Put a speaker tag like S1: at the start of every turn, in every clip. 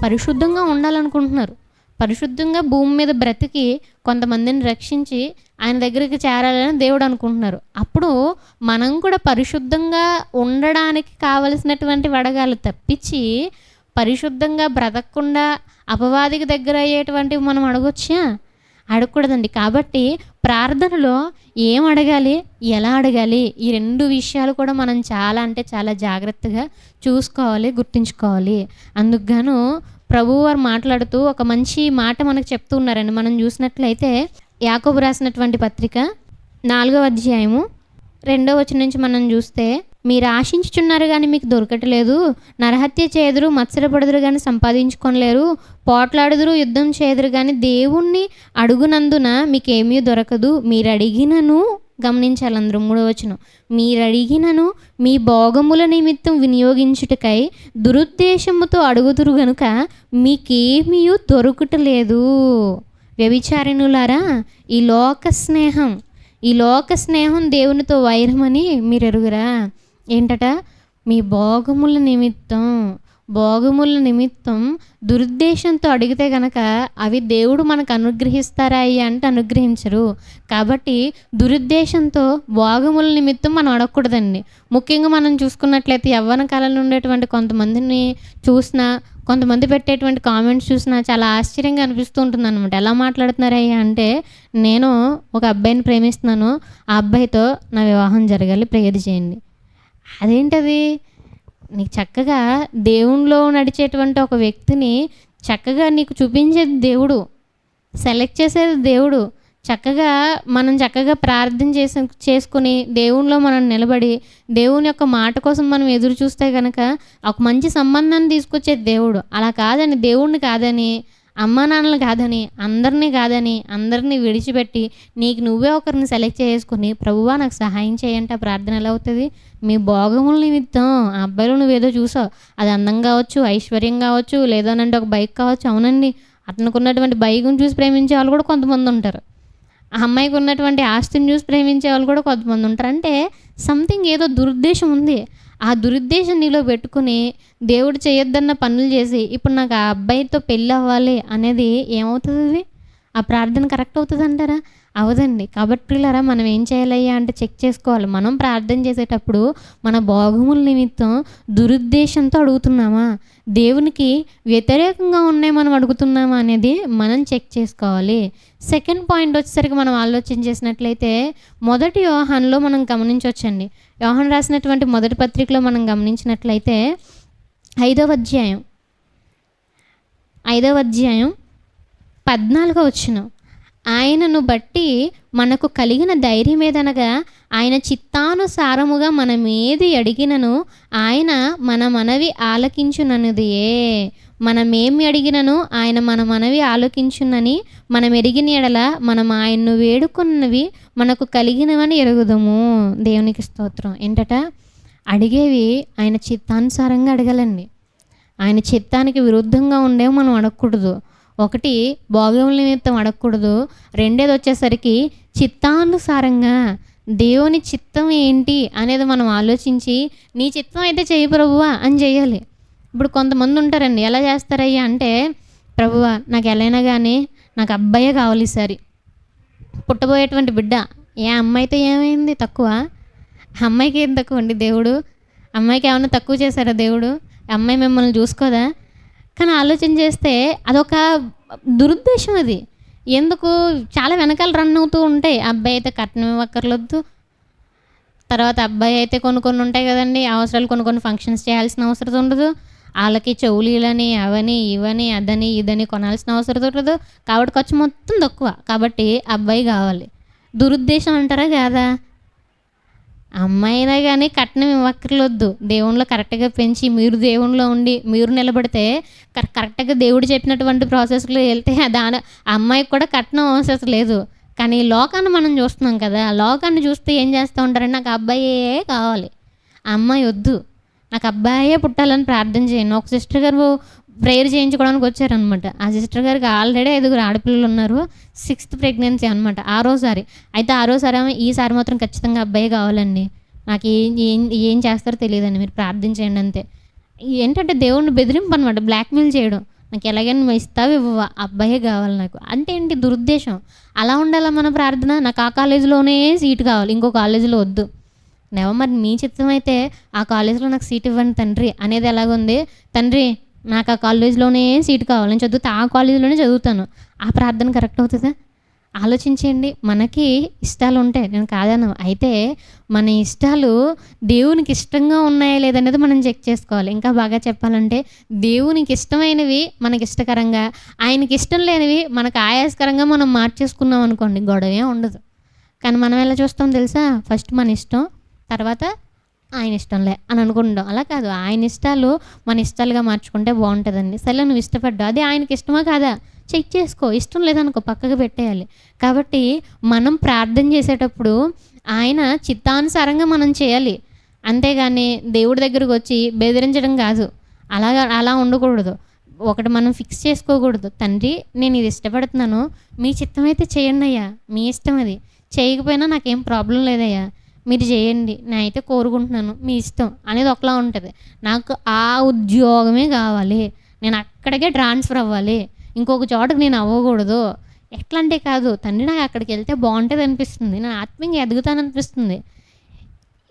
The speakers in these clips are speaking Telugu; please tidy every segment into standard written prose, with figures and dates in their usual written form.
S1: పరిశుద్ధంగా ఉండాలనుకుంటున్నారు. పరిశుద్ధంగా భూమి మీద బ్రతికి కొంతమందిని రక్షించి ఆయన దగ్గరికి చేరాలని దేవుడు అనుకుంటున్నారు. అప్పుడు మనం కూడా పరిశుద్ధంగా ఉండడానికి కావలసినటువంటి అడగాలి తప్పించి, పరిశుద్ధంగా బ్రతకకుండా అపవాదికి దగ్గర అయ్యేటువంటివి మనం అడగొచ్చా? అడగకూడదండి. కాబట్టి ప్రార్థనలో ఏం అడగాలి, ఎలా అడగాలి, ఈ 2 విషయాలు కూడా మనం చాలా అంటే చాలా జాగ్రత్తగా చూసుకోవాలి, గుర్తుంచుకోవాలి. అందుకు గాను ప్రభువువారు మాట్లాడుతూ ఒక మంచి మాట మనకు చెప్తూ ఉన్నారండి. మనం చూసినట్లయితే యాకోబు రాసినటువంటి పత్రిక 4వ అధ్యాయము 2వ వచనం నుంచి మనం చూస్తే, మీరు ఆశించుచున్నారు కానీ మీకు దొరకట్లేదు, నరహత్య చేదురు, మత్సరపడుదురు కానీ సంపాదించుకొనలేరు, పోట్లాడుదురు, యుద్ధం చేదురు కానీ దేవుణ్ణి అడుగునందున మీకేమీ దొరకదు, మీరు అడిగినను, గమనించాలి అందరూ 3వ వచనం, మీరు అడిగినను మీ భోగముల నిమిత్తం వినియోగించుటకై దురుద్దేశముతో అడుగుదురు గనుక మీకేమీ దొరకటలేదు. వ్యభిచారిణులారా, ఈ లోక స్నేహం దేవునితో వైరమని మీరు ఎరుగురా. ఏంటట? మీ భోగముల నిమిత్తం దురుద్దేశంతో అడిగితే గనక అవి దేవుడు మనకు అనుగ్రహిస్తారా అంటే అనుగ్రహించరు. కాబట్టి దురుద్దేశంతో భోగముల నిమిత్తం మనం అడగకూడదండి. ముఖ్యంగా మనం చూసుకున్నట్లయితే యవ్వన కాలంలో ఉండేటువంటి కొంతమందిని చూసినా, కొంతమంది పెట్టేటువంటి కామెంట్స్ చూసినా చాలా ఆశ్చర్యంగా అనిపిస్తూ ఉంటుంది అనమాట. ఎలా మాట్లాడుతున్నారయ్యా అంటే, నేను ఒక అబ్బాయిని ప్రేమిస్తున్నాను, ఆ అబ్బాయితో నా వివాహం జరగాలి, ప్రేయర్ చేయండి. అదేంటది? నీకు చక్కగా దేవునిలో నడిచేటువంటి ఒక వ్యక్తిని చక్కగా నీకు చూపించేది దేవుడు, సెలెక్ట్ చేసేది దేవుడు. మనం చక్కగా ప్రార్థన చేసుకుని దేవునిలో మనం నిలబడి దేవుని యొక్క మాట కోసం మనం ఎదురు చూస్తే కనుక ఒక మంచి సంబంధాన్ని తీసుకొచ్చేది దేవుడు. అలా కాదని, దేవుణ్ణి కాదని, అమ్మా నాన్నలు కాదని, అందరినీ విడిచిపెట్టి నీకు నువ్వే ఒకరిని సెలెక్ట్ చేసుకుని, ప్రభువా నాకు సహాయం చేయంటే ఆ ప్రార్థన ఎలా అవుతుంది? మీ భోగముల నిమిత్తం ఆ అబ్బాయిలో నువ్వేదో చూసావు, అది అందం కావచ్చు, ఐశ్వర్యం కావచ్చు, లేదనంటే ఒక బైక్ కావచ్చు. అవునండి, అతనికి ఉన్నటువంటి బైక్ని చూసి ప్రేమించే వాళ్ళు కూడా కొంతమంది ఉంటారు. ఆ అమ్మాయికి ఉన్నటువంటి ఆస్తిని చూసి ప్రేమించే వాళ్ళు కూడా కొంతమంది ఉంటారు. అంటే సంథింగ్ ఏదో దురుద్దేశం ఉంది. ఆ దురుద్దేశం నీలో పెట్టుకుని దేవుడు చేయొద్దన్న పనులు చేసి ఇప్పుడు నాకు ఆ అబ్బాయితో పెళ్ళి అవ్వాలి అనేది ఏమవుతుంది? ఆ ప్రార్థన కరెక్ట్ అవుతుంది అంటారా? అవదండి. కాబట్టి పిల్లరా, మనం ఏం చేయాలయ్యా అంటే చెక్ చేసుకోవాలి. మనం ప్రార్థన చేసేటప్పుడు మన భోగముల నిమిత్తం దురుద్దేశంతో అడుగుతున్నామా, దేవునికి వ్యతిరేకంగా ఉన్నాయి మనం అడుగుతున్నామా అనేది మనం చెక్ చేసుకోవాలి. సెకండ్ పాయింట్ వచ్చేసరికి మనం ఆలోచన చేసినట్లయితే, మొదటి యోహానులో మనం గమనించవచ్చండి. యోహాను రాసినటువంటి మొదటి పత్రికలో మనం గమనించినట్లయితే 5వ అధ్యాయం 14వ వచనం, ఆయనను బట్టి మనకు కలిగిన ధైర్యం ఏదనగా ఆయన చిత్తానుసారముగా మనం ఏది అడిగినను ఆయన మన మనవి ఆలకించుననిదియే. మనమేమి అడిగినను ఆయన మన మనవి ఆలోకించునని మనం ఎరిగిన ఎడల మనం ఆయన్ను వేడుకున్నవి మనకు కలిగినవని ఎరుగుదము. దేవునికి స్తోత్రం. ఏంటట? అడిగేవి ఆయన చిత్తానుసారంగా అడగాలండి. ఆయన చిత్తానికి విరుద్ధంగా ఉండేవి మనం అడగకూడదు. ఒకటి, భోగముల నిమిత్తం అడగకూడదు. రెండేది వచ్చేసరికి చిత్తానుసారంగా దేవుని చిత్తం ఏంటి అనేది మనం ఆలోచించి, నీ చిత్తం అయితే చెయ్యి ప్రభువా అని చేయాలి. ఇప్పుడు కొంతమంది ఉంటారండి, ఎలా చేస్తారయ్యా అంటే, ప్రభువా నాకు ఎలాగైనా కానీ నాకు అబ్బాయే కావాలి ఈసారి, పుట్టబోయేటువంటి బిడ్డ. ఏ అమ్మాయితో ఏమైంది తక్కువ? అమ్మాయికి ఏం తక్కువ అండి దేవుడు? అమ్మాయికి ఏమైనా తక్కువ చేశారా దేవుడు? అమ్మాయి మిమ్మల్ని చూసుకోదా? కానీ ఆలోచన చేస్తే అదొక దురుద్దేశం. అది ఎందుకు చాలా వెనకాల రన్ అవుతూ ఉంటాయి. అబ్బాయి అయితే కట్నం ఇవ్వక్కర్లొద్దు, తర్వాత అబ్బాయి అయితే కొన్ని ఉంటాయి కదండి అవసరాలు, కొన్ని ఫంక్షన్స్ చేయాల్సిన అవసరం ఉండదు, వాళ్ళకి చెవులీలని అవని ఇవని అదని ఇదని కొనాల్సిన అవసరం ఉండదు. కాబట్టి ఖర్చు మొత్తం తక్కువ. కాబట్టి అబ్బాయి కావాలి. దురుద్దేశం అంటారా కాదా? అమ్మాయి అయినా కానీ కట్నం ఇవ్వక్కర్లొద్దు. దేవునిలో కరెక్ట్గా పెంచి మీరు దేవునిలో ఉండి మీరు నిలబడితే కరెక్ట్గా దేవుడు చెప్పినటువంటి ప్రాసెస్లో వెళ్తే అమ్మాయికి కూడా కట్నం అవసరం లేదు. కానీ లోకాన్ని మనం చూస్తున్నాం కదా, లోకాన్ని చూస్తే ఏం చేస్తూ ఉంటారంటే, నాకు అబ్బాయే కావాలి, అమ్మాయి వద్దు, నాకు అబ్బాయే పుట్టాలని ప్రార్థన చేయండి. ఒక సిస్టర్ గారు ప్రేయర్ చేయించుకోవడానికి వచ్చారనమాట. ఆ సిస్టర్ గారికి ఆల్రెడీ 5 ఆడపిల్లలు ఉన్నారు, 6th ప్రెగ్నెన్సీ అనమాట, 6వసారి. అయితే 6వసారి ఈసారి మాత్రం ఖచ్చితంగా అబ్బాయి కావాలండి, నాకు ఏం చేస్తారో తెలియదండి, మీరు ప్రార్థన చేయండి అంతే. ఏంటంటే దేవుడిని బెదిరింపు అనమాట, బ్లాక్మెయిల్ చేయడం. నాకు ఎలాగైనా నువ్వు ఇస్తావా ఇవ్వవా, అబ్బాయే కావాలి నాకు అంటే ఏంటి దురుద్దేశం. అలా ఉండాలా మన ప్రార్థన. నాకు ఆ కాలేజీలోనే సీటు కావాలి, ఇంకో కాలేజీలో వద్దు. మరి మీ చిత్తం అయితే ఆ కాలేజీలో నాకు సీట్ ఇవ్వండి తండ్రి అనేది ఎలాగుంది. తండ్రి నాకు ఆ కాలేజీలోనే సీటు కావాలి, నేను చదివితే ఆ కాలేజీలోనే చదువుతాను. ఆ ప్రార్థన కరెక్ట్ అవుతుందా? ఆలోచించండి. మనకి ఇష్టాలు ఉంటాయి, నేను కాదను. అయితే మన ఇష్టాలు దేవునికి ఇష్టంగా ఉన్నాయా లేదనేది మనం చెక్ చేసుకోవాలి. ఇంకా బాగా చెప్పాలంటే దేవునికి ఇష్టమైనవి మనకి ఇష్టకరంగా, ఆయనకి ఇష్టం లేనివి మనకు ఆయాసకరంగా మనం మార్చేసుకున్నాం అనుకోండి, గొడవే ఉండదు. కానీ మనం ఎలా చూస్తాం తెలుసా? ఫస్ట్ మన ఇష్టం, తర్వాత ఆయన ఇష్టంలే అని అనుకుంటాం. అలా కాదు, ఆయన ఇష్టాలు మన ఇష్టాలుగా మార్చుకుంటే బాగుంటుందండి. సరే నువ్వు ఇష్టపడ్డావు, అది ఆయనకి ఇష్టమా కాదా చెక్ చేసుకో. ఇష్టం లేదనుకో పక్కకు పెట్టేయాలి. కాబట్టి మనం ప్రార్థన చేసేటప్పుడు ఆయన చిత్తానుసారంగా మనం చేయాలి. అంతేగాని దేవుడి దగ్గరకు వచ్చి బెదిరించడం కాదు. అలా ఉండకూడదు. ఒకటి మనం ఫిక్స్ చేసుకోకూడదు. తండ్రి నేను ఇది ఇష్టపడుతున్నాను, మీ చిత్తం అయితే చేయండి అయ్యా, మీ ఇష్టం అది. చేయకపోయినా నాకేం ప్రాబ్లం లేదయ్యా, మీరు చేయండి, నేనైతే కోరుకుంటున్నాను, మీ ఇష్టం అనేది ఒకలా ఉంటుంది. నాకు ఆ ఉద్యోగమే కావాలి, నేను అక్కడికే ట్రాన్స్ఫర్ అవ్వాలి, ఇంకొక చోటకి నేను అవ్వకూడదు. ఎట్లా అంటే కాదు, తండ్రి నాకు అక్కడికి వెళ్తే బాగుంటుంది అనిపిస్తుంది, నేను ఆత్మీయంగా ఎదుగుతాను అనిపిస్తుంది.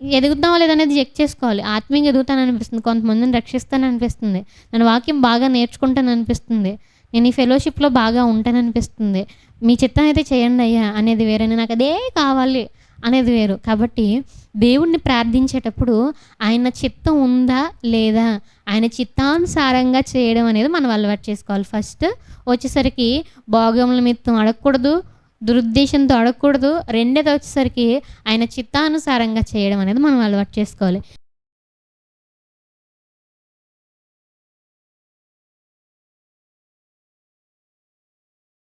S1: ఎదుగుతామో లేదనేది చెక్ చేసుకోవాలి. ఆత్మీయంగా ఎదుగుతాను అనిపిస్తుంది, కొంతమందిని రక్షిస్తాను అనిపిస్తుంది, నేను వాక్యం బాగా నేర్చుకుంటాను అనిపిస్తుంది, నేను ఈ ఫెలోషిప్లో బాగా ఉంటాను అనిపిస్తుంది. మీ చిత్తం అయితే చేయండి అయ్యా అనేది వేరే, నాకు అదే కావాలి అనేది వేరు. కాబట్టి దేవుణ్ణి ప్రార్థించేటప్పుడు ఆయన చిత్తం ఉందా లేదా, ఆయన చిత్తానుసారంగా చేయడం అనేది మనం అలవాటు చేసుకోవాలి. ఫస్ట్ వచ్చేసరికి భోగముల నిమిత్తం అడగకూడదు, దురుద్దేశంతో అడగకూడదు. రెండోది వచ్చేసరికి ఆయన చిత్తానుసారంగా చేయడం అనేది మనం అలవాటు చేసుకోవాలి.